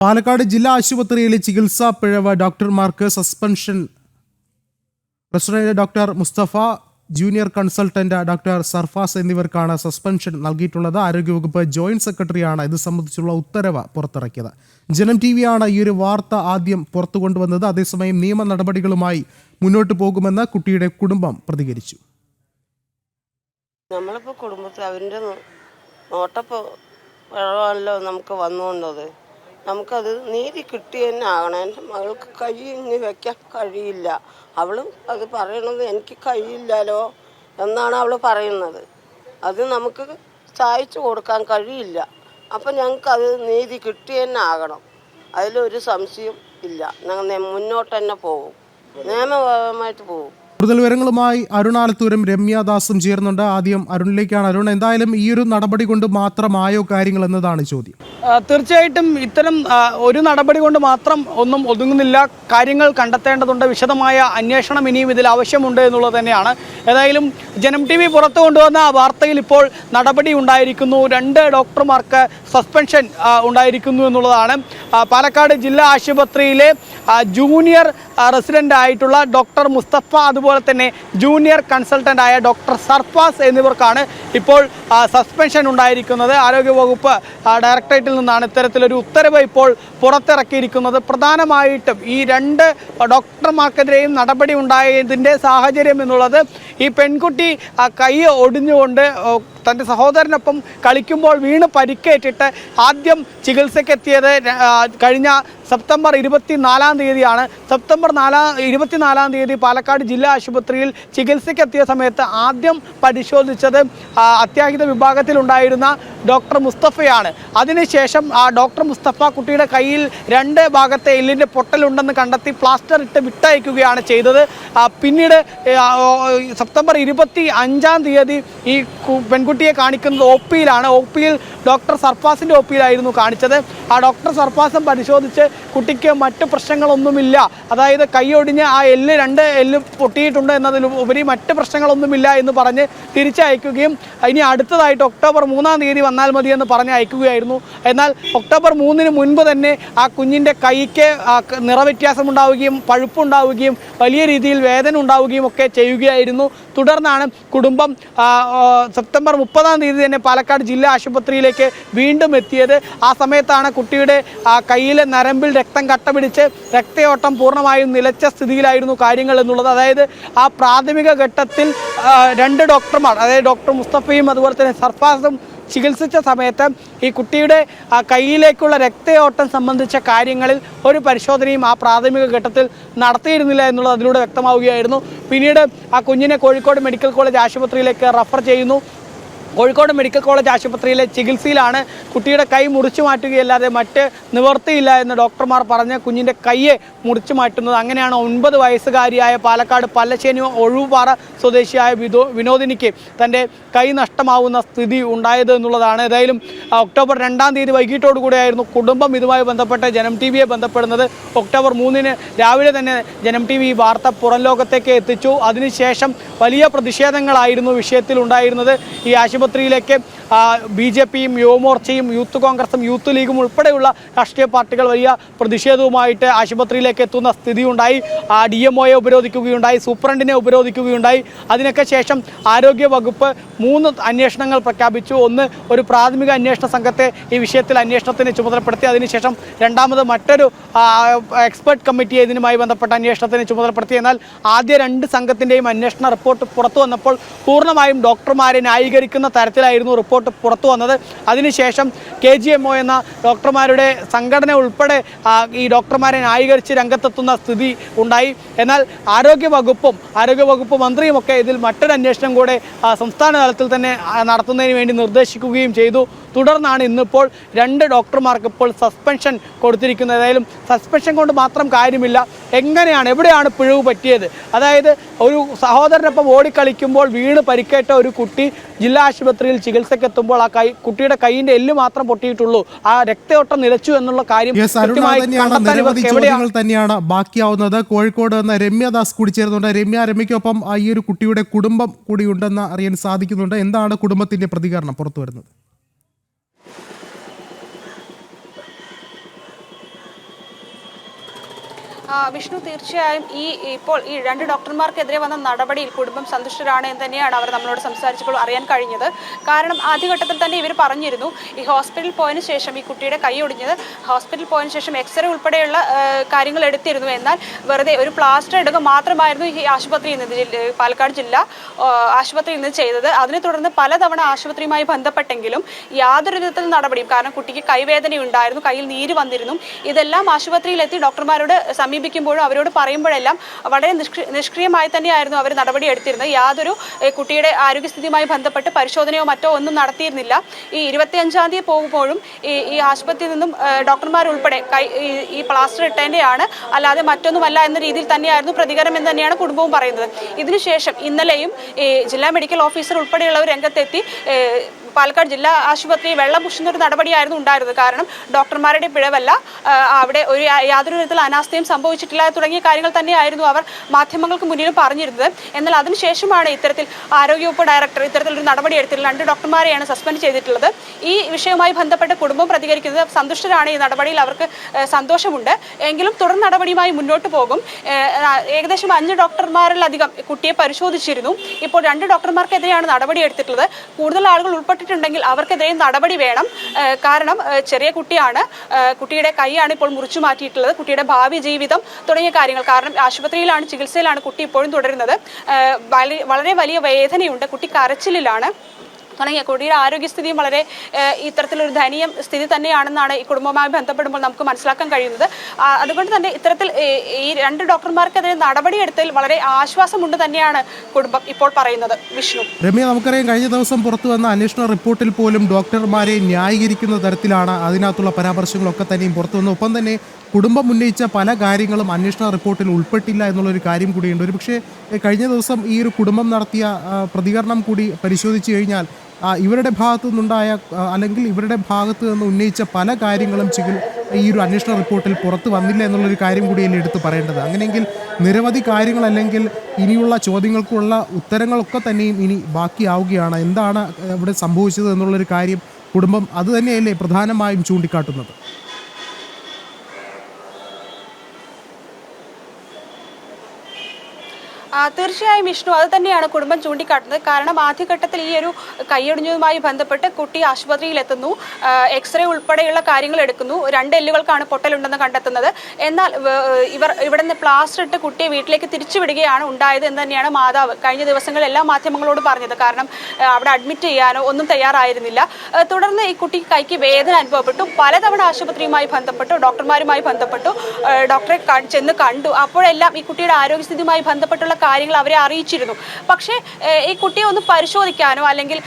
പാലക്കാട് ജില്ലാ ആശുപത്രിയിലെ ചികിത്സാ പിഴവ് ഡോക്ടർമാർക്ക് suspension. President doctor Mustafa, junior consultant doctor Sarfas എന്നിവർക്കാണ് സസ്പെൻഷൻ നൽകിയിട്ടുള്ളത്. ആരോഗ്യവകുപ്പ് ജോയിന്റ് സെക്രട്ടറിയാണ് ഇത് സംബന്ധിച്ചുള്ള ഉത്തരവ് പുറത്തിറക്കിയത്. ജനം TV ആണ് ഈ ഒരു വാർത്ത ആദ്യം പുറത്തു കൊണ്ടുവന്നത്. അതേസമയം നിയമ നടപടികളുമായി മുന്നോട്ട് പോകുമെന്ന് കുട്ടിയുടെ കുടുംബം പ്രതികരിച്ചു. നമ്മളിപ്പോൾ കുടുംബത്തിൽ അവരുടെ നോട്ടപ്പോൾ വെള്ളമല്ലോ നമുക്ക് വന്നുകൊണ്ടത്. നമുക്കത് നീതി കിട്ടി തന്നെ ആകണം. എൻ്റെ മകൾക്ക് കൈ ഇനി വയ്ക്കാൻ കഴിയില്ല. അവളും അത് പറയണത് എനിക്ക് കഴിയില്ലല്ലോ എന്നാണ് അവൾ പറയുന്നത്. അത് നമുക്ക് സഹായിച്ചു കൊടുക്കാൻ കഴിയില്ല. അപ്പം ഞങ്ങൾക്കത് നീതി കിട്ടി തന്നെ ആകണം. അതിലൊരു സംശയം ഇല്ല. ഞങ്ങൾ മുന്നോട്ട് തന്നെ പോകും, നിയമപരമായിട്ട് പോകും. കൂടുതൽ വിവരങ്ങളുമായി അരുണാലത്തൂരും രമ്യാദാസും ചേർന്നുണ്ട്. ആദ്യം അരുണിലേക്കാണ്. അരുൺ, എന്തായാലും ഈ ഒരു നടപടി കൊണ്ട് മാത്രമായോ കാര്യങ്ങൾ എന്നതാണ് ചോദ്യം. തീർച്ചയായിട്ടും ഇത്തരം ഒരു നടപടി കൊണ്ട് മാത്രം ഒന്നും ഒതുങ്ങുന്നില്ല. കാര്യങ്ങൾ കണ്ടെത്തേണ്ടതുണ്ട്. വിശദമായ അന്വേഷണം ഇനിയും ഇതിൽ ആവശ്യമുണ്ട് എന്നുള്ളത് തന്നെയാണ്. ഏതായാലും ജനം TV പുറത്തു കൊണ്ടുവന്ന വാർത്തയിൽ ഇപ്പോൾ നടപടി ഉണ്ടായിരിക്കുന്നു. 2 ഡോക്ടർമാർക്ക് സസ്പെൻഷൻ ഉണ്ടായിരിക്കുന്നു എന്നുള്ളതാണ്. പാലക്കാട് ജില്ലാ ആശുപത്രിയിലെ ജൂനിയർ റെസിഡന്റ് ആയിട്ടുള്ള ഡോക്ടർ മുസ്തഫ, അതുപോലെ തന്നെ ജൂനിയർ കൺസൾട്ടന്റ് ആയ ഡോക്ടർ സർഫാസ് എന്നിവർക്കാണ് ഇപ്പോൾ സസ്പെൻഷൻ ഉണ്ടായിരിക്കുന്നത്. ആരോഗ്യവകുപ്പ് ഡയറക്ടറേറ്റിൽ നിന്നാണ് ഇത്തരത്തിലൊരു ഉത്തരവ് ഇപ്പോൾ പുറത്തിറക്കിയിരിക്കുന്നത്. പ്രധാനമായിട്ടും ഈ 2 ഡോക്ടർമാർക്കെതിരെയും നടപടി ഉണ്ടായതിൻ്റെ സാഹചര്യം എന്നുള്ളത്, ഈ പെൺകുട്ടി കൈ ഒടിഞ്ഞുകൊണ്ട് തൻ്റെ സഹോദരനൊപ്പം കളിക്കുമ്പോൾ വീണ് പരിക്കേറ്റിട്ട് ആദ്യം ചികിത്സയ്ക്കെത്തിയത് കഴിഞ്ഞ സെപ്റ്റംബർ 24-ാം തീയതിയാണ്. സെപ്റ്റംബർ 24-ാം തീയതി പാലക്കാട് ജില്ലാ ആശുപത്രിയിൽ ചികിത്സയ്ക്കെത്തിയ സമയത്ത് ആദ്യം പരിശോധിച്ചത് അത്യാഹിത വിഭാഗത്തിലുണ്ടായിരുന്ന ഡോക്ടർ മുസ്തഫയാണ്. അതിനുശേഷം ഡോക്ടർ മുസ്തഫ കുട്ടിയുടെ കയ്യിൽ 2 ഭാഗത്തെ എല്ലിൻ്റെ പൊട്ടലുണ്ടെന്ന് കണ്ടെത്തി പ്ലാസ്റ്റർ ഇട്ട് വിട്ടയക്കുകയാണ് ചെയ്തത്. പിന്നീട് സെപ്റ്റംബർ 25-ാം തീയതി ഈ പെൺകുട്ടിയെ കാണിക്കുന്നത് OP-യിലാണ്. OP-യിൽ ഡോക്ടർ സർഫാസിൻ്റെ OP-യിലായിരുന്നു കാണിച്ചത്. ആ ഡോക്ടർ സർഫാസും പരിശോധിച്ച് കുട്ടിക്ക് മറ്റ് പ്രശ്നങ്ങളൊന്നുമില്ല, അതായത് കൈയൊടിഞ്ഞ് ആ 2 എല്ല് പൊട്ടിയിട്ടുണ്ട് എന്നതിലുപരി മറ്റ് പ്രശ്നങ്ങളൊന്നുമില്ല എന്ന് പറഞ്ഞ് തിരിച്ചയക്കുകയും ഇനി അടുത്തതായിട്ട് ഒക്ടോബർ 3-ാം തീയതി വന്നാൽ മതി എന്ന് പറഞ്ഞ് അയക്കുകയായിരുന്നു. എന്നാൽ ഒക്ടോബർ 3-ന് മുൻപ് തന്നെ ആ കുഞ്ഞിൻ്റെ കൈക്ക് നിറവ്യത്യാസമുണ്ടാവുകയും പഴുപ്പുണ്ടാവുകയും വലിയ രീതിയിൽ വേദന ഉണ്ടാവുകയും ഒക്കെ ചെയ്യുകയായിരുന്നു. തുടർന്നാണ് കുടുംബം സെപ്റ്റംബർ 30-ാം തീയതി തന്നെ പാലക്കാട് ജില്ലാ ആശുപത്രിയിലേക്ക് വീണ്ടും എത്തിയത്. ആ സമയത്താണ് കുട്ടിയുടെ കയ്യിലെ നരമ്പിൽ രക്തം കട്ട പിടിച്ച് രക്തയോട്ടം പൂർണ്ണമായും നിലച്ച സ്ഥിതിയിലായിരുന്നു കാര്യങ്ങൾ എന്നുള്ളത്. അതായത് ആ പ്രാഥമിക ഘട്ടത്തിൽ 2 ഡോക്ടർമാർ, അതായത് ഡോക്ടർ മുസ്തഫയും അതുപോലെ തന്നെ സർഫാസും ചികിത്സിച്ച സമയത്ത് ഈ കുട്ടിയുടെ കൈയിലേക്കുള്ള രക്തയോട്ടം സംബന്ധിച്ച കാര്യങ്ങളിൽ ഒരു പരിശോധനയും ആ പ്രാഥമിക ഘട്ടത്തിൽ നടത്തിയിരുന്നില്ല എന്നുള്ളത് അതിലൂടെ വ്യക്തമാവുകയായിരുന്നു. പിന്നീട് ആ കുഞ്ഞിനെ കോഴിക്കോട് മെഡിക്കൽ കോളേജ് ആശുപത്രിയിലേക്ക് റഫർ ചെയ്യുന്നു. കോഴിക്കോട് മെഡിക്കൽ കോളേജ് ആശുപത്രിയിലെ ചികിത്സയിലാണ് കുട്ടിയുടെ കൈ മുറിച്ചു മാറ്റുകയല്ലാതെ മറ്റ് നിവർത്തിയില്ല എന്ന് ഡോക്ടർമാർ പറഞ്ഞ് കുഞ്ഞിൻ്റെ കൈയെ മുറിച്ചു മാറ്റുന്നത്. അങ്ങനെയാണ് 9 വയസ്സുകാരിയായ പാലക്കാട് പല്ലശ്ശേനി ഒഴുപാറ സ്വദേശിയായ വിനോദിനിക്ക് തൻ്റെ കൈ നഷ്ടമാവുന്ന സ്ഥിതി ഉണ്ടായത് എന്നുള്ളതാണ്. ഏതായാലും ഒക്ടോബർ 2-ാം തീയതി വൈകിട്ടോടുകൂടിയായിരുന്നു കുടുംബം ഇതുമായി ബന്ധപ്പെട്ട് ജനം TVയെ ബന്ധപ്പെടുന്നത്. ഒക്ടോബർ 3-ന് രാവിലെ തന്നെ ജനം TV ഈ വാർത്ത പുറം ലോകത്തേക്ക് എത്തിച്ചു. അതിനുശേഷം വലിയ പ്രതിഷേധങ്ങളായിരുന്നു വിഷയത്തിൽ ഉണ്ടായിരുന്നത്. ഈ ആശുപത്രിയിലേക്ക് BJPയും യുവമോർച്ചയും യൂത്ത് കോൺഗ്രസും യൂത്ത് ലീഗും ഉൾപ്പെടെയുള്ള രാഷ്ട്രീയ പാർട്ടികൾ വലിയ പ്രതിഷേധവുമായിട്ട് ആശുപത്രിയിലേക്ക് എത്തുന്ന സ്ഥിതിയുണ്ടായി. DMOയെ ഉപരോധിക്കുകയുണ്ടായി, സൂപ്രണ്ടിനെ ഉപരോധിക്കുകയുണ്ടായി. അതിനൊക്കെ ശേഷം ആരോഗ്യ വകുപ്പ് 3 അന്വേഷണങ്ങൾ പ്രഖ്യാപിച്ചു. ഒന്ന്, ഒരു പ്രാഥമിക അന്വേഷണ സംഘത്തെ ഈ വിഷയത്തിൽ അന്വേഷണത്തിന് ചുമതലപ്പെടുത്തി. അതിനുശേഷം രണ്ടാമത് മറ്റൊരു എക്സ്പെർട്ട് കമ്മിറ്റിയെ ഇതിനുമായി ബന്ധപ്പെട്ട അന്വേഷണത്തിന് ചുമതലപ്പെടുത്തി. എന്നാൽ ആദ്യ 2 സംഘത്തിൻ്റെയും അന്വേഷണ റിപ്പോർട്ട് പുറത്തു വന്നപ്പോൾ പൂർണ്ണമായും ഡോക്ടർമാരെ ന്യായീകരിക്കുന്ന തരത്തിലായിരുന്നു റിപ്പോർട്ട് പുറത്തു വന്നത്. അതിനുശേഷം KGMO എന്ന ഡോക്ടർമാരുടെ സംഘടന ഉൾപ്പെടെ ഈ ഡോക്ടർമാരെ ന്യായീകരിച്ച് രംഗത്തെത്തുന്ന സ്ഥിതി ഉണ്ടായി. എന്നാൽ ആരോഗ്യവകുപ്പ് മന്ത്രിയുമൊക്കെ ഇതിൽ മറ്റൊരു അന്വേഷണം കൂടെ സംസ്ഥാന തലത്തിൽ തന്നെ നടത്തുന്നതിന് വേണ്ടി നിർദ്ദേശിക്കുകയും ചെയ്തു. തുടർന്നാണ് ഇന്നിപ്പോൾ 2 ഡോക്ടർമാർക്ക് ഇപ്പോൾ സസ്പെൻഷൻ കൊടുത്തിരിക്കുന്നത്. ഏതായാലും സസ്പെൻഷൻ കൊണ്ട് മാത്രം കാര്യമില്ല. എവിടെയാണ് പിഴവ് പറ്റിയത്? അതായത് ഒരു സഹോദരനൊപ്പം ഓടിക്കളിക്കുമ്പോൾ വീണ് പരിക്കേറ്റ ഒരു കുട്ടി ജില്ലാ ആശുപത്രിയിൽ ചികിത്സക്കെത്തുമ്പോൾ ആ കുട്ടിയുടെ കൈയിൻ്റെ എല്ല് മാത്രം പൊട്ടിയിട്ടുള്ളൂ, ആ രക്തയോട്ടം നിലച്ചു എന്നുള്ള കാര്യം തന്നെയാണ് ബാക്കിയാവുന്നത്. കോഴിക്കോട് നിന്ന് രമ്യദാസ് കൂടി ചേർന്നുണ്ട്. രമ്യക്കൊപ്പം ഈ ഒരു കുട്ടിയുടെ കുടുംബം കൂടി ഉണ്ടെന്ന് അറിയാൻ സാധിക്കുന്നുണ്ട്. എന്താണ് കുടുംബത്തിന്റെ പ്രതികരണം പുറത്തു വരുന്നത്? വിഷ്ണു, തീർച്ചയായും ഇപ്പോൾ ഈ 2 ഡോക്ടർമാർക്കെതിരെ വന്ന നടപടിയിൽ കുടുംബം സന്തുഷ്ടരാണ് എന്ന് തന്നെയാണ് അവർ നമ്മളോട് സംസാരിച്ചപ്പോൾ അറിയാൻ കഴിഞ്ഞത്. കാരണം ആദ്യഘട്ടത്തിൽ തന്നെ ഇവർ പറഞ്ഞിരുന്നു, ഈ ഹോസ്പിറ്റലിൽ പോയതിനു ശേഷം ഈ കുട്ടിയുടെ കൈ ഒടിഞ്ഞത് ഹോസ്പിറ്റലിൽ പോയതിനു ശേഷം എക്സ്റേ ഉൾപ്പെടെയുള്ള കാര്യങ്ങൾ എടുത്തിരുന്നു. എന്നാൽ വെറുതെ ഒരു പ്ലാസ്റ്റർ ഇടുക മാത്രമായിരുന്നു ഈ ആശുപത്രിയിൽ നിന്ന്, പാലക്കാട് ജില്ലാ ആശുപത്രിയിൽ നിന്ന് ചെയ്തത്. അതിനെ തുടർന്ന് പലതവണ ആശുപത്രിയുമായി ബന്ധപ്പെട്ടെങ്കിലും യാതൊരു വിധത്തിൽ നടപടിയും, കാരണം കുട്ടിക്ക് കൈവേദനയുണ്ടായിരുന്നു, കയ്യിൽ നീര് വന്നിരുന്നു. ഇതെല്ലാം ആശുപത്രിയിലെത്തി ഡോക്ടർമാരോട് സമീപിക്കുമ്പോഴും അവരോട് പറയുമ്പോഴെല്ലാം വളരെ നിഷ്ക്രിയമായി തന്നെയായിരുന്നു അവർ നടപടി എടുത്തിരുന്നത്. യാതൊരു കുട്ടിയുടെ ആരോഗ്യസ്ഥിതിയുമായി ബന്ധപ്പെട്ട് പരിശോധനയോ മറ്റോ ഒന്നും നടത്തിയിരുന്നില്ല. ഈ 25-ാം തീയതി പോകുമ്പോഴും ഈ ആശുപത്രിയിൽ നിന്നും ഡോക്ടർമാരുൾപ്പെടെ ഈ പ്ലാസ്റ്റർ ഇട്ടേൻ്റെയാണ്, അല്ലാതെ മറ്റൊന്നുമല്ല എന്ന രീതിയിൽ തന്നെയായിരുന്നു പ്രതികരണം എന്ന് തന്നെയാണ് കുടുംബവും പറയുന്നത്. ഇതിനുശേഷം ഇന്നലെയും ഈ ജില്ലാ മെഡിക്കൽ ഓഫീസർ ഉൾപ്പെടെയുള്ളവർ രംഗത്തെത്തി പാലക്കാട് ജില്ലാ ആശുപത്രി വെള്ളം പൂശുന്ന ഒരു നടപടിയായിരുന്നു ഉണ്ടായിരുന്നത്. കാരണം ഡോക്ടർമാരുടെ പിഴവല്ല, അവിടെ യാതൊരു വിധത്തിൽ അനാസ്ഥയും സംഭവിച്ചിട്ടില്ല തുടങ്ങിയ കാര്യങ്ങൾ തന്നെയായിരുന്നു അവർ മാധ്യമങ്ങൾക്ക് മുന്നിലും പറഞ്ഞിരുന്നത്. എന്നാൽ അതിനുശേഷമാണ് ഇത്തരത്തിൽ ആരോഗ്യവകുപ്പ് ഡയറക്ടർ ഇത്തരത്തിലൊരു നടപടി എടുത്തിട്ടുള്ളത്. 2 ഡോക്ടർമാരെയാണ് സസ്പെൻഡ് ചെയ്തിട്ടുള്ളത്. ഈ വിഷയവുമായി ബന്ധപ്പെട്ട് കുടുംബം പ്രതികരിക്കുന്നത് സന്തുഷ്ടരാണ്, ഈ നടപടിയിൽ അവർക്ക് സന്തോഷമുണ്ട്. എങ്കിലും തുടർ നടപടിയുമായി മുന്നോട്ട് പോകും. ഏകദേശം 5 ഡോക്ടർമാരിലധികം കുട്ടിയെ പരിശോധിച്ചിരുന്നു. ഇപ്പോൾ 2 ഡോക്ടർമാർക്കെതിരെയാണ് നടപടി എടുത്തിട്ടുള്ളത്. കൂടുതൽ ആളുകൾ ഉൾപ്പെട്ടിട്ടുണ്ടെങ്കിൽ അവർക്കെതിരെ നടപടി വേണം. കാരണം ചെറിയ കുട്ടിയാണ്, കുട്ടിയുടെ കൈയാണ് ഇപ്പോൾ മുറിച്ചു മാറ്റിയിട്ടുള്ളത്. കുട്ടിയുടെ ഭാവി ജീവിതം തുടങ്ങിയ കാര്യങ്ങൾ, കാരണം ആശുപത്രിയിലാണ്, ചികിത്സയിലാണ് കുട്ടി ഇപ്പോഴും തുടരുന്നത്. വളരെ വലിയ വേദനയുണ്ട്, കുട്ടി കരച്ചിലാണ് തുടങ്ങിയ കുട്ടിയുടെ ആരോഗ്യസ്ഥിതിയും വളരെ ഇത്തരത്തിലൊരു ദയനീയ സ്ഥിതി തന്നെയാണെന്നാണ് ഈ കുടുംബവുമായി ബന്ധപ്പെടുമ്പോൾ നമുക്ക് മനസ്സിലാക്കാൻ കഴിയുന്നത്. അതുകൊണ്ട് തന്നെ ഇത്തരത്തിൽ ഈ 2 ഡോക്ടർമാർക്കെതിരെ നടപടിയെടുത്തതിൽ വളരെ ആശ്വാസമുണ്ട് തന്നെയാണ് കുടുംബം ഇപ്പോൾ പറയുന്നത്. വിഷ്ണു, രമ്യ, നമുക്കറിയാം കഴിഞ്ഞ ദിവസം പുറത്തു വന്ന അന്വേഷണ റിപ്പോർട്ടിൽ പോലും ഡോക്ടർമാരെ ന്യായീകരിക്കുന്ന തരത്തിലാണ് അതിനകത്തുള്ള പരാമർശങ്ങളൊക്കെ തന്നെയും പുറത്തു വന്നു. ഒപ്പം തന്നെ കുടുംബം ഉന്നയിച്ച പല കാര്യങ്ങളും അന്വേഷണ റിപ്പോർട്ടിൽ ഉൾപ്പെട്ടില്ല എന്നുള്ളൊരു കാര്യം കൂടിയുണ്ട്. ഒരു പക്ഷേ കഴിഞ്ഞ ദിവസം ഈ ഒരു കുടുംബം നടത്തിയ പ്രതികരണം കൂടി പരിശോധിച്ചു കഴിഞ്ഞാൽ ഇവരുടെ ഭാഗത്തു നിന്നുണ്ടായ അല്ലെങ്കിൽ ഇവരുടെ ഭാഗത്ത് നിന്ന് ഉന്നയിച്ച പല കാര്യങ്ങളും ഈ ഒരു അന്വേഷണ റിപ്പോർട്ടിൽ പുറത്തു വന്നില്ല എന്നുള്ളൊരു കാര്യം കൂടിയല്ലേ എടുത്ത് പറയേണ്ടത്. അങ്ങനെയെങ്കിൽ നിരവധി കാര്യങ്ങൾ അല്ലെങ്കിൽ ഇനിയുള്ള ചോദ്യങ്ങൾക്കുള്ള ഉത്തരങ്ങളൊക്കെ തന്നെയും ഇനി ബാക്കിയാവുകയാണ്. എന്താണ് ഇവിടെ സംഭവിച്ചത് എന്നുള്ളൊരു കാര്യം കുടുംബം അത് തന്നെയല്ലേ പ്രധാനമായും ചൂണ്ടിക്കാട്ടുന്നത്? തീർച്ചയായും വിഷ്ണു, അത് തന്നെയാണ് കുടുംബം ചൂണ്ടിക്കാട്ടുന്നത്. കാരണം ആദ്യഘട്ടത്തിൽ ഈ ഒരു കൈയൊടിഞ്ഞതുമായി ബന്ധപ്പെട്ട് കുട്ടി ആശുപത്രിയിൽ എത്തുന്നു, എക്സ്റേ ഉൾപ്പെടെയുള്ള കാര്യങ്ങൾ എടുക്കുന്നു, 2 എല്ലുകൾക്കാണ് പൊട്ടലുണ്ടെന്ന് കണ്ടെത്തുന്നത്. എന്നാൽ ഇവിടെ നിന്ന് പ്ലാസ്റ്റർ ഇട്ട് കുട്ടിയെ വീട്ടിലേക്ക് തിരിച്ചുവിടുകയാണ് ഉണ്ടായത് എന്ന് തന്നെയാണ് മാതാവ് കഴിഞ്ഞ ദിവസങ്ങളിൽ എല്ലാ മാധ്യമങ്ങളോട് പറഞ്ഞത്. കാരണം അവിടെ അഡ്മിറ്റ് ചെയ്യാനോ ഒന്നും തയ്യാറായിരുന്നില്ല. തുടർന്ന് ഈ കുട്ടിക്ക് കൈക്ക് വേദന അനുഭവപ്പെട്ടു. പലതവണ ആശുപത്രിയുമായി ബന്ധപ്പെട്ടു, ഡോക്ടർമാരുമായി ബന്ധപ്പെട്ടു, ഡോക്ടറെ ചെന്ന് കണ്ടു. അപ്പോഴെല്ലാം ഈ കുട്ടിയുടെ ആരോഗ്യസ്ഥിതിയുമായി ബന്ധപ്പെട്ടുള്ള കാര്യങ്ങൾ അവരെ അറിയിച്ചിരുന്നു. പക്ഷേ ഈ കുട്ടിയെ ഒന്ന് പരിശോധിക്കാനോ അല്ലെങ്കിൽ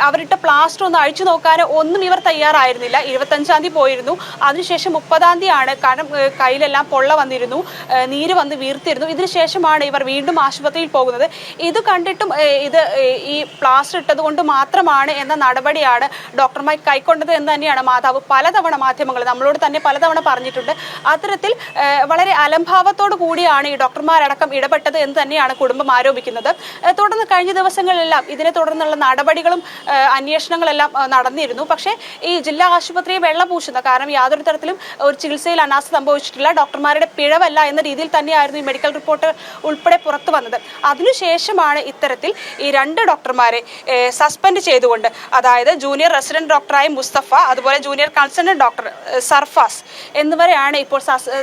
അവരിട്ട പ്ലാസ്റ്റർ ഒന്ന് അഴിച്ചു നോക്കാനോ ഒന്നും ഇവർ തയ്യാറായിരുന്നില്ല. 25-ാം തീയതി പോയിരുന്നു. അതിനുശേഷം 30-ാം തീയതിയാണ്, കാരണം കയ്യിലെല്ലാം പൊള്ള വന്നിരുന്നു, നീര് വന്ന് വീർത്തിരുന്നു. ഇതിനുശേഷമാണ് ഇവർ വീണ്ടും ആശുപത്രിയിൽ പോകുന്നത്. ഇത് കണ്ടിട്ടും ഇത് ഈ പ്ലാസ്റ്റർ ഇട്ടത് കൊണ്ട് മാത്രമാണ് എന്ന നടപടിയാണ് ഡോക്ടർമാർ കൈക്കൊണ്ടത് എന്ന് തന്നെയാണ് മാതാവ് പലതവണ മാധ്യമങ്ങൾ നമ്മളോട് തന്നെ പലതവണ പറഞ്ഞിട്ടുണ്ട്. അത്തരത്തിൽ വളരെ അലംഭാവത്തോടു കൂടിയാണ് ഈ ഡോക്ടർമാരടക്കം ഇടപെട്ടത് എന്ന് തന്നെയാണ് കുടുംബം ആരോപിക്കുന്നത്. തുടർന്ന് കഴിഞ്ഞ ദിവസങ്ങളിലെല്ലാം ഇതിനെ തുടർന്നുള്ള നടപടികളും അന്വേഷണങ്ങളെല്ലാം നടന്നിരുന്നു. പക്ഷേ ഈ ജില്ലാ ആശുപത്രിയെ വെള്ളപൂശുന്ന, കാരണം യാതൊരു തരത്തിലും ഒരു ചികിത്സയിൽ അനാസ്ഥ സംഭവിച്ചിട്ടില്ല, ഡോക്ടർമാരുടെ പിഴവല്ല എന്ന രീതിയിൽ തന്നെയായിരുന്നു ഈ മെഡിക്കൽ റിപ്പോർട്ട് ഉൾപ്പെടെ പുറത്തു വന്നത്. അതിനുശേഷമാണ് ഇത്തരത്തിൽ ഈ 2 ഡോക്ടർമാരെ സസ്പെൻഡ് ചെയ്തുകൊണ്ട്, അതായത് ജൂനിയർ റെസിഡന്റ് ഡോക്ടറായ മുസ്തഫ, അതുപോലെ ജൂനിയർ കൺസൾട്ടന്റ് ഡോക്ടർ സർഫാസ് എന്നിവരെയാണ് ഇപ്പോൾ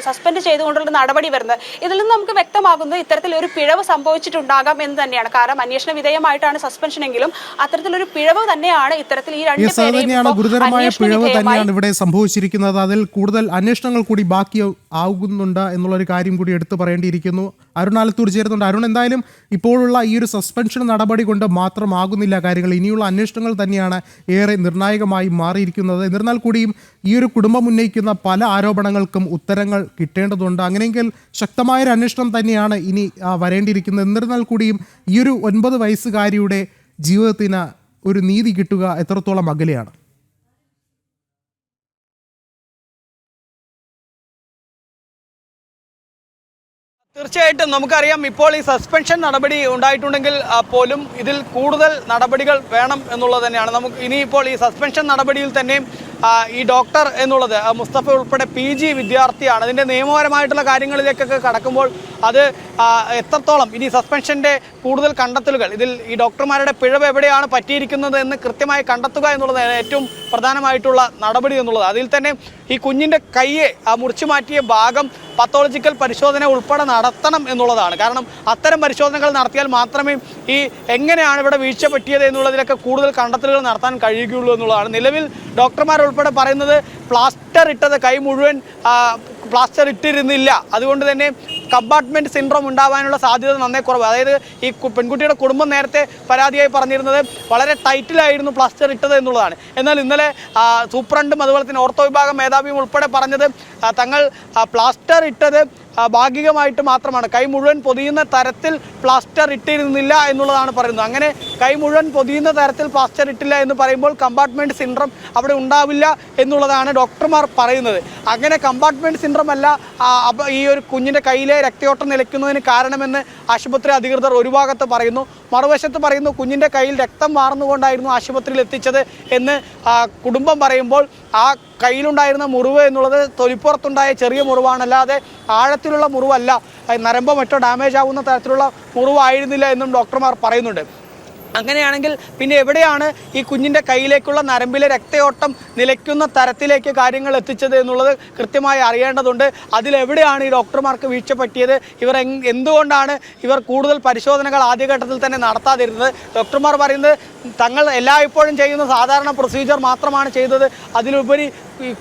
സസ്പെൻഡ് ചെയ്തുകൊണ്ടുള്ള നടപടി വരുന്നത്. ഇതിൽ നിന്ന് നമുക്ക് വ്യക്തമാകുന്നത് ഇത്തരത്തിൽ ഒരു പിഴവ് സംഭവിച്ചിട്ടുണ്ടാകാം എന്ന് തന്നെയാണ്. കാരണം അന്വേഷണ വിധേയമായിട്ടാണ് സസ്പെൻഷൻ എങ്കിലും അത്തരത്തിലൊരു പിഴവ് തന്നെയാണ് ഇത്തരത്തിൽ ഈ 2 പേരെയും ഗുരുതരമായ പിഴവ് തന്നെയാണ് ഇവിടെ സംഭവിച്ചിരിക്കുന്നത്. അതിൽ കൂടുതൽ അന്വേഷണങ്ങൾ കൂടി ബാക്കി ആകുന്നുണ്ട് എന്നുള്ളൊരു കാര്യം കൂടി എടുത്തു പറയേണ്ടിയിരിക്കുന്നു. അരുൺ ആലത്തൂർ ചേരുന്നുണ്ട്. അരുൺ, എന്തായാലും ഇപ്പോഴുള്ള ഈ ഒരു സസ്പെൻഷൻ നടപടി കൊണ്ട് മാത്രമാകുന്നില്ല കാര്യങ്ങൾ, ഇനിയുള്ള അന്വേഷണങ്ങൾ തന്നെയാണ് ഏറെ നിർണായകമായി മാറിയിരിക്കുന്നത്. എന്നിരുന്നാൽ കൂടിയും ഈ ഒരു കുടുംബം ഉന്നയിക്കുന്ന പല ആരോപണങ്ങൾക്കും ഉത്തരങ്ങൾ കിട്ടേണ്ടതുണ്ട്. അങ്ങനെയെങ്കിൽ ശക്തമായൊരു അന്വേഷണം തന്നെയാണ് ഇനി വരേണ്ടിയിരിക്കുന്നത്. എന്നിരുന്നാൽ കൂടിയും ഈ ഒരു 9 വയസ്സുകാരിയുടെ ജീവിതത്തിന് ഒരു നീതി കിട്ടുക എത്രത്തോളം അകലെയാണ്? തീർച്ചയായിട്ടും നമുക്കറിയാം, ഇപ്പോൾ ഈ സസ്പെൻഷൻ നടപടി ഉണ്ടായിട്ടുണ്ടെങ്കിൽ പോലും ഇതിൽ കൂടുതൽ നടപടികൾ വേണം എന്നുള്ളത് തന്നെയാണ്. നമുക്ക് ഇനിയിപ്പോൾ ഈ സസ്പെൻഷൻ നടപടിയിൽ തന്നെ ഈ ഡോക്ടർ എന്നുള്ളത് മുസ്തഫ ഉൾപ്പെടെ PG വിദ്യാർത്ഥിയാണ്. അതിൻ്റെ നിയമപരമായിട്ടുള്ള കാര്യങ്ങളിലേക്കൊക്കെ കടക്കുമ്പോൾ അത് എത്രത്തോളം ഇനി സസ്പെൻഷൻ്റെ കൂടുതൽ കണ്ടെത്തലുകൾ, ഇതിൽ ഈ ഡോക്ടർമാരുടെ പിഴവ് എവിടെയാണ് പറ്റിയിരിക്കുന്നത് എന്ന് കൃത്യമായി കണ്ടെത്തുക എന്നുള്ളതാണ് ഏറ്റവും പ്രധാനമായിട്ടുള്ള നടപടി എന്നുള്ളത്. അതിൽ തന്നെ ഈ കുഞ്ഞിൻ്റെ കയ്യെ മുറിച്ചു മാറ്റിയ ഭാഗം പത്തോളജിക്കൽ പരിശോധന ഉൾപ്പെടെ നടത്തണം എന്നുള്ളതാണ്. കാരണം അത്തരം പരിശോധനകൾ നടത്തിയാൽ മാത്രമേ ഈ എങ്ങനെയാണ് ഇവിടെ വീഴ്ച പറ്റിയത് എന്നുള്ളതിലൊക്കെ കൂടുതൽ കണ്ടെത്തലുകൾ നടത്താൻ കഴിയുകയുള്ളൂ എന്നുള്ളതാണ്. നിലവിൽ ഡോക്ടർമാർ ഉൾപ്പെടെ പറയുന്നത് പ്ലാസ്റ്റർ ഇട്ടത് കൈ മുഴുവൻ പ്ലാസ്റ്റർ ഇട്ടിരുന്നില്ല, അതുകൊണ്ട് തന്നെ കമ്പാർട്ട്മെൻറ്റ് സിൻഡ്രോം ഉണ്ടാവാനുള്ള സാധ്യത നന്നേ കുറവ്. അതായത് ഈ പെൺകുട്ടിയുടെ കുടുംബം നേരത്തെ പരാതിയായി പറഞ്ഞിരുന്നത് വളരെ ടൈറ്റിലായിരുന്നു പ്ലാസ്റ്റർ ഇട്ടത് എന്നുള്ളതാണ്. എന്നാൽ ഇന്നലെ സൂപ്രണ്ടും അതുപോലെ തന്നെ ഓർത്തോ വിഭാഗം മേധാവിയും ഉൾപ്പെടെ പറഞ്ഞത് തങ്ങൾ പ്ലാസ്റ്റർ ഇട്ടത് ഭാഗികമായിട്ട് മാത്രമാണ്, കൈ മുഴുവൻ പൊതിയുന്ന തരത്തിൽ പ്ലാസ്റ്റർ ഇട്ടിരുന്നില്ല എന്നുള്ളതാണ് പറയുന്നത്. അങ്ങനെ കൈ മുഴുവൻ പൊതിയുന്ന തരത്തിൽ പ്ലാസ്റ്റർ ഇട്ടില്ല എന്ന് പറയുമ്പോൾ കമ്പാർട്ട്മെൻറ്റ് സിൻഡ്രോം അവിടെ ഉണ്ടാവില്ല എന്നുള്ളതാണ് ഡോക്ടർമാർ പറയുന്നത്. അങ്ങനെ കമ്പാർട്ട്മെൻറ്റ് സിൻഡ്രോം അല്ല ഈ ഒരു കുഞ്ഞിൻ്റെ കയ്യിലെ രക്തയോട്ടം നിലയ്ക്കുന്നതിന് കാരണമെന്ന് ആശുപത്രി അധികൃതർ ഒരു ഭാഗത്ത് പറയുന്നു. മറുവശത്ത് പറയുന്നു കുഞ്ഞിൻ്റെ കയ്യിൽ രക്തം വാർന്നുകൊണ്ടായിരുന്നു ആശുപത്രിയിൽ എത്തിച്ചത് എന്ന് കുടുംബം പറയുമ്പോൾ ആ കയ്യിലുണ്ടായിരുന്ന മുറിവ് എന്നുള്ളത് തൊലിപ്പുറത്തുണ്ടായ ചെറിയ മുറിവാണ്, അല്ലാതെ ആഴത്തിലുള്ള മുറിവല്ല, നരമ്പോ മറ്റോ ഡാമേജ് ആവുന്ന തരത്തിലുള്ള മുറിവായിരുന്നില്ല എന്നും ഡോക്ടർമാർ പറയുന്നുണ്ട്. അങ്ങനെയാണെങ്കിൽ പിന്നെ എവിടെയാണ് ഈ കുഞ്ഞിൻ്റെ കയ്യിലേക്കുള്ള നരമ്പിലെ രക്തയോട്ടം നിലയ്ക്കുന്ന തരത്തിലേക്ക് കാര്യങ്ങൾ എത്തിച്ചത് എന്നുള്ളത് കൃത്യമായി അറിയേണ്ടതുണ്ട്. അതിലെവിടെയാണ് ഈ ഡോക്ടർമാർക്ക് വീഴ്ച പറ്റിയത്? എന്തുകൊണ്ടാണ് ഇവർ കൂടുതൽ പരിശോധനകൾ ആദ്യഘട്ടത്തിൽ തന്നെ നടത്താതിരുന്നത്? ഡോക്ടർമാർ പറയുന്നത് തങ്ങൾ എല്ലായ്പ്പോഴും ചെയ്യുന്ന സാധാരണ പ്രൊസീജിയർ മാത്രമാണ് ചെയ്തത്, അതിലുപരി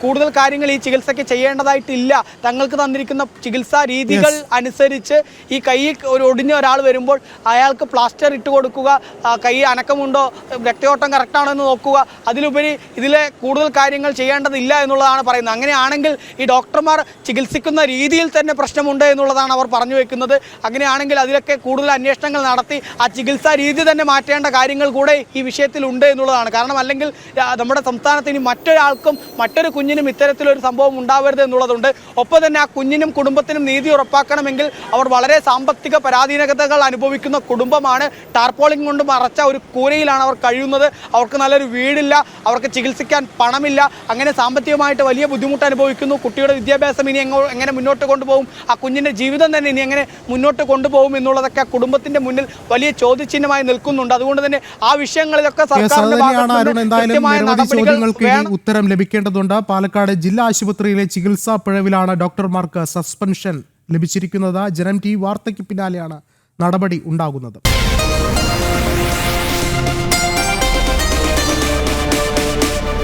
കൂടുതൽ കാര്യങ്ങൾ ഈ ചികിത്സയ്ക്ക് ചെയ്യേണ്ടതായിട്ടില്ല. തങ്ങൾക്ക് തന്നിരിക്കുന്ന ചികിത്സാ രീതികൾ അനുസരിച്ച് ഈ കൈ ഒരു ഒടിഞ്ഞ ഒരാൾ വരുമ്പോൾ അയാൾക്ക് പ്ലാസ്റ്റർ ഇട്ട് കൊടുക്കുക, കൈ അനക്കമുണ്ടോ, രക്തയോട്ടം കറക്റ്റാണോ എന്ന് നോക്കുക, അതിലുപരി ഇതിലെ കൂടുതൽ കാര്യങ്ങൾ ചെയ്യേണ്ടതില്ല എന്നുള്ളതാണ് പറയുന്നത്. അങ്ങനെയാണെങ്കിൽ ഈ ഡോക്ടർമാർ ചികിത്സിക്കുന്ന രീതിയിൽ തന്നെ പ്രശ്നമുണ്ട് എന്നുള്ളതാണ് അവർ പറഞ്ഞു വെക്കുന്നത്. അങ്ങനെയാണെങ്കിൽ അതിലൊക്കെ കൂടുതൽ അന്വേഷണങ്ങൾ നടത്തി ആ ചികിത്സാ രീതി തന്നെ മാറ്റേണ്ട കാര്യങ്ങൾ കൂടെ ഈ വിഷയത്തിലുണ്ട് എന്നുള്ളതാണ്. കാരണം അല്ലെങ്കിൽ നമ്മുടെ സംസ്ഥാനത്ത് ഇനി മറ്റൊരാൾക്കും മറ്റൊരു കുഞ്ഞിനും ഇത്തരത്തിലൊരു സംഭവം ഉണ്ടാവരുത് എന്നുള്ളതുണ്ട്. ഒപ്പം തന്നെ ആ കുഞ്ഞിനും കുടുംബത്തിനും നീതി ഉറപ്പാക്കണമെങ്കിൽ അവർ വളരെ സാമ്പത്തിക പരാധീനതകൾ അനുഭവിക്കുന്ന കുടുംബമാണ്. ടാർപോളിംഗ് കൊണ്ട് മറച്ച ഒരു കൂരയിലാണ് അവർ കഴിയുന്നത്. അവർക്ക് നല്ലൊരു വീടില്ല, അവർക്ക് ചികിത്സിക്കാൻ പണമില്ല, അങ്ങനെ സാമ്പത്തികമായിട്ട് വലിയ ബുദ്ധിമുട്ട് അനുഭവിക്കുന്നു. കുട്ടിയുടെ വിദ്യാഭ്യാസം ഇനി എങ്ങനെ മുന്നോട്ട് കൊണ്ടുപോകും, ആ കുഞ്ഞിൻ്റെ ജീവിതം തന്നെ ഇനി എങ്ങനെ മുന്നോട്ട് കൊണ്ടുപോകും എന്നുള്ളതൊക്കെ കുടുംബത്തിൻ്റെ മുന്നിൽ വലിയ ചോദ്യചിഹ്നമായി നിൽക്കുന്നുണ്ട്. അതുകൊണ്ട് തന്നെ ആ വിഷയങ്ങളിലൊക്കെ ഉത്തരം ലഭിക്കേണ്ടതുണ്ട്. പാലക്കാട് ജില്ലാ ആശുപത്രിയിലെ ചികിത്സാ പിഴവിലാണ് ഡോക്ടർമാർക്ക് സസ്പെൻഷൻ ലഭിച്ചിരിക്കുന്നത്. ജനം TV വാർത്തയ്ക്ക് പിന്നാലെയാണ് നടപടി ഉണ്ടാകുന്നത്.